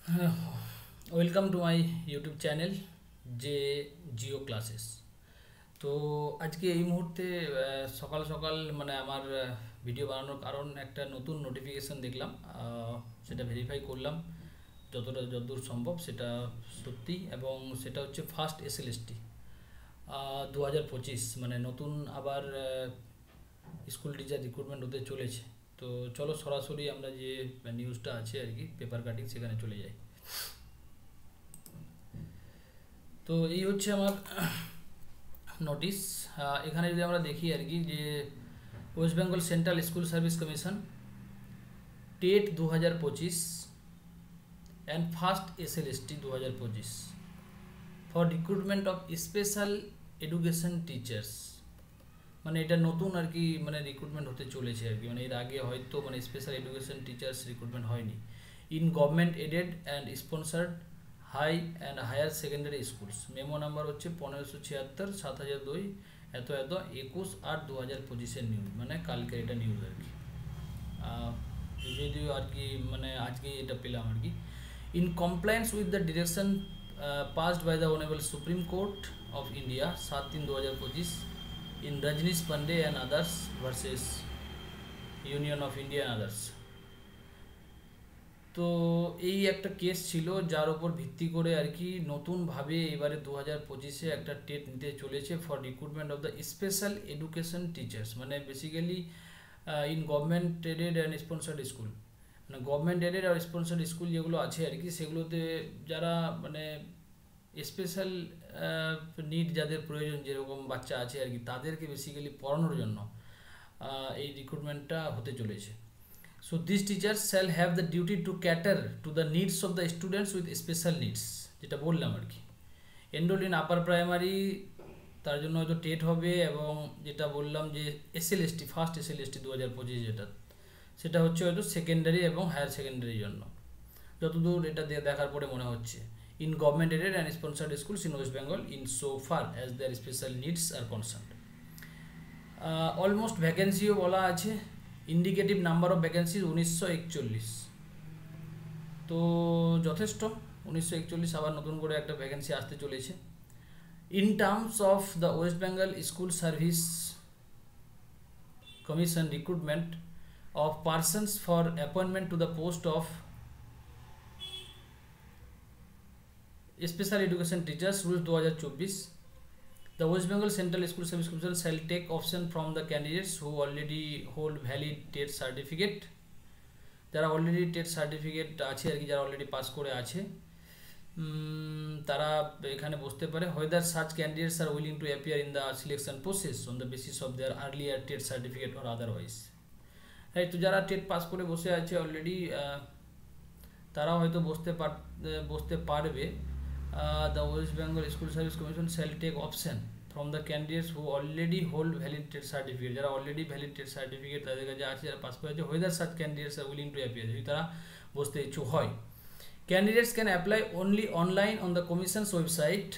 Welcome to my YouTube channel যে Jio classes. তো আজকে এই মুহূর্তে সকাল সকাল মানে আমার ভিডিও বানানোর কারণ একটা নতুন নোটিফিকেশান দেখলাম। সেটা ভেরিফাই করলাম যতদূর সম্ভব সেটা সত্যি, এবং সেটা হচ্ছে ফার্স্ট এসএলএসটি 2025, মানে নতুন আবার স্কুল টিচার রিক্রুটমেন্ট হতে চলেছে। তো চলো সরাসরি আমরা যে নিউজটা আছে আর কি পেপার কাটিং সেখানে চলে যাই। তো এই হচ্ছে আমার নোটিশ। এখানে যদি আমরা দেখি আর কি যে West Bengal central school Service commission TET 2025 and first SLST 2025 for recruitment of special education teachers. মানে এটা নতুন আর কি, মানে রিক্রুটমেন্ট হতে চলেছে আর কি, মানে এর আগে হয়তো মানে স্পেশাল এডুকেশন টিচার্স রিক্রুটমেন্ট হয়নি in government aided and sponsored high and higher secondary schools. Memo number হচ্ছে 1576 7002 এত 21/8/2025 নিউজ, মানে কালকের এটা নিউজ আর কি। যদিও আর কি মানে আজকেই এটা পেলাম আর কি। In compliance with the direction passed by the honourable Supreme Court of India 7/3/2025 in Rajneesh Pandey and others versus Union of India and others। তো এই একটা কেস ছিল যার ওপর ভিত্তি করে আর কি নতুনভাবে এবারে 2025-এ একটা টেট নিতে চলেছে for recruitment of the special education teachers, মানে basically in government aided and sponsored school. মানে গভর্নমেন্ট এডেড আর স্পন্সার্ড স্কুল যেগুলো আছে আর কি সেগুলোতে যারা মানে স্পেশাল নিড যাদের প্রয়োজন, যেরকম বাচ্চা আছে আর কি, তাদেরকে বেসিক্যালি পড়ানোর জন্য এই রিক্রুটমেন্টটা হতে চলেছে। So this teachers shall have the duty to cater to the needs of the students with special needs, যেটা বললাম আর কি। এনরোল ইন আপার প্রাইমারি, তার জন্য হয়তো টেট হবে, এবং যেটা বললাম যে এসএলএসটি ফার্স্ট এসএলএসটি 2025 যেটা, সেটা হচ্ছে হয়তো সেকেন্ডারি এবং হায়ার সেকেন্ডারির জন্য, যতদূর এটা দেখার পরে মনে হচ্ছে। In government aided and sponsored schools in West Bengal in so far as their special needs are concern. Almost ভ্যাকেন্সিও বলা আছে। ইন্ডিকেটিভ নাম্বার অফ ভ্যাকেন্সি 1941, তো যথেষ্ট। 1941 আবার নতুন করে একটা ভ্যাকেন্সি আসতে চলেছে। In terms of the West Bengal School Service Commission recruitment of persons for appointment to the post of special education teachers rules 2024, the West Bengal Central School Service Commission shall take option from the candidates who already hold valid TET certificate, যারা already TET certificate আছে আর কি, যারা already pass করে আছে তারা এখানে বসতে পারে। whether such candidates are willing to appear in the selection process on the basis of their earlier TET certificate or otherwise, right. তো যারা টেট পাস করে বসে আছে অলরেডি, তারা হয়তো বসতে পারবে। The West Bengal School Service Commission shall take option from the candidates who already hold valid TET certificate, যারা অলরেডি ভ্যালিড টেট সার্টিফিকেট তাদের কাছে আছে, যারা পাস করে আছে। whether such candidates are willing to appear, যদি তারা বসতে ইচ্ছুক হয়। Candidates can apply only online on the commission's website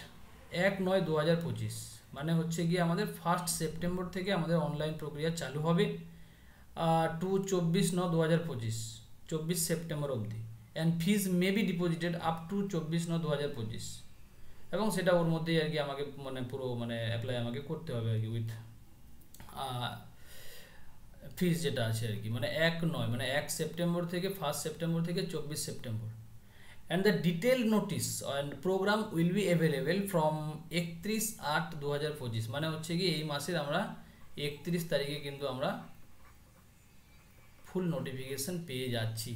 1/9/2025, মানে হচ্ছে গিয়ে আমাদের 1 সেপ্টেম্বর থেকে আমাদের অনলাইন প্রক্রিয়া চালু হবে টু 24/9/2025, 24 সেপ্টেম্বর অবধি। And fees may be deposited up to 24/9/2025, এবং সেটা ওর মধ্যেই আর কি আমাকে মানে পুরো মানে অ্যাপ্লাই আমাকে করতে হবে আর কি, উইথ ফিজ যেটা আছে আর কি, মানে 1/9 মানে 1 সেপ্টেম্বর থেকে 1 সেপ্টেম্বর থেকে 24 September. And the detail notice and programme will be available from 31/8/2025, মানে হচ্ছে কি এই মাসের আমরা 31 তারিখে কিন্তু আমরা ফুল নোটিফিকেশান পেয়ে যাচ্ছি।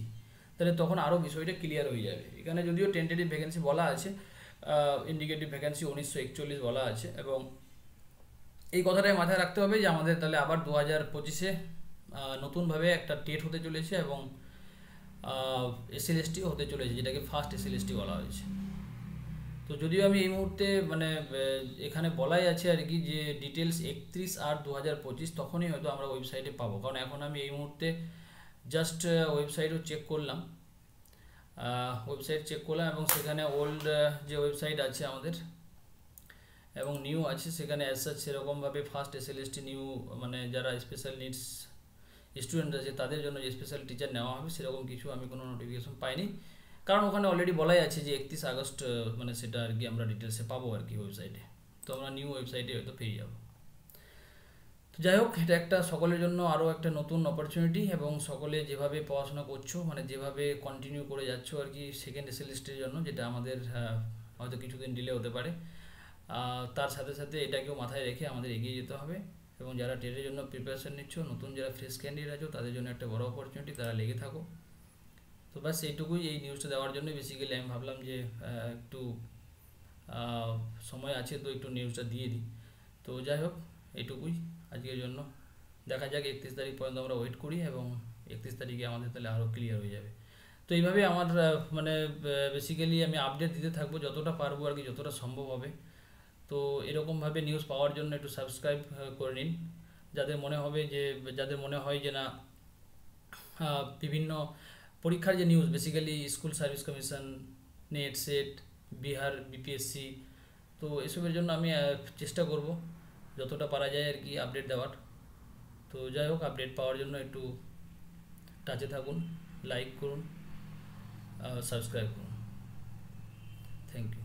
তাহলে তখন আরও বিষয়টা ক্লিয়ার হয়ে যাবে। এখানে যদিও টেন্টেটিভ ভ্যাকেন্সি বলা আছে, ইন্ডিকেটিভ ভ্যাকেন্সি 1941 বলা আছে, এবং এই কথাটাই মাথায় রাখতে হবে যে আমাদের তাহলে আবার 2025-এ নতুনভাবে একটা টেট হতে চলেছে, এবং এসএলএসটিও হতে চলেছে, যেটাকে ফার্স্ট এসএলএসটি বলা হয়েছে। তো যদিও আমি এই মুহূর্তে মানে এখানে বলাই আছে আর কি যে ডিটেলস 31/8/2025 তখনই হয়তো আমরা ওয়েবসাইটে পাবো, কারণ এখন আমি এই মুহূর্তে জাস্ট ওয়েবসাইটও চেক করলাম, এবং সেখানে ওল্ড যে ওয়েবসাইট আছে আমাদের এবং নিউ আছে, সেখানে অ্যাজ সাচ সেরকমভাবে ফার্স্ট এসএলএসটি নিউ মানে যারা স্পেশাল নিডস স্টুডেন্ট আছে তাদের জন্য যে স্পেশাল টিচার নেওয়া হবে সেরকম কিছু আমি কোনো নোটিফিকেশন পাইনি। কারণ ওখানে অলরেডি বলাই আছে যে 31 আগস্ট মানে সেটা আর কি আমরা ডিটেলসে পাবো আর কি ওয়েবসাইটে। তো আমরা নিউ ওয়েবসাইটে হয়তো পেয়ে যাবো। তো যাই হোক, এটা একটা সকলের জন্য আরও একটা নতুন অপরচুনিটি, এবং সকলে যেভাবে পড়াশোনা করছো, মানে যেভাবে কন্টিনিউ করে যাচ্ছো আর কি সেকেন্ড এসএলএসটির জন্য, যেটা আমাদের হয়তো কিছুদিন ডিলে হতে পারে, তার সাথে সাথে এটাকেও মাথায় রেখে আমাদের এগিয়ে যেতে হবে। এবং যারা টেটের জন্য প্রিপারেশন নিচ্ছ, নতুন যারা ফ্রেশ ক্যান্ডিডেট আছো, তাদের জন্য একটা বড় অপরচুনিটি, তারা লেগে থাকো। তো ব্যাস এইটুকুই, এই নিউজটা দেওয়ার জন্য বেসিক্যালি আমি ভাবলাম যে একটু সময় আছে তো একটু নিউজটা দিয়ে দিই। তো যাই হোক, এইটুকুই আজকের জন্য। দেখা যাক 31 তারিখ পর্যন্ত আমরা ওয়েট করি, এবং 31 তারিখে আমাদের তাহলে আরও ক্লিয়ার হয়ে যাবে। তো এইভাবে আমার মানে বেসিক্যালি আমি আপডেট দিতে থাকবো যতটা পারবো আর কি, যতটা সম্ভব হবে। তো এরকমভাবে নিউজ পাওয়ার জন্য একটু সাবস্ক্রাইব করে নিন, যাদের মনে হয় যে না বিভিন্ন পরীক্ষার যে news, basically school Service commission, net set, Bihar BPSC, তো এসবের জন্য আমি চেষ্টা করব যতটা পারা যায় আর কি আপডেট দেওয়ার। তো যাই হোক, আপডেট পাওয়ার জন্য একটু টাচে থাকুন, লাইক করুন, সাবস্ক্রাইব করুন। Thank you.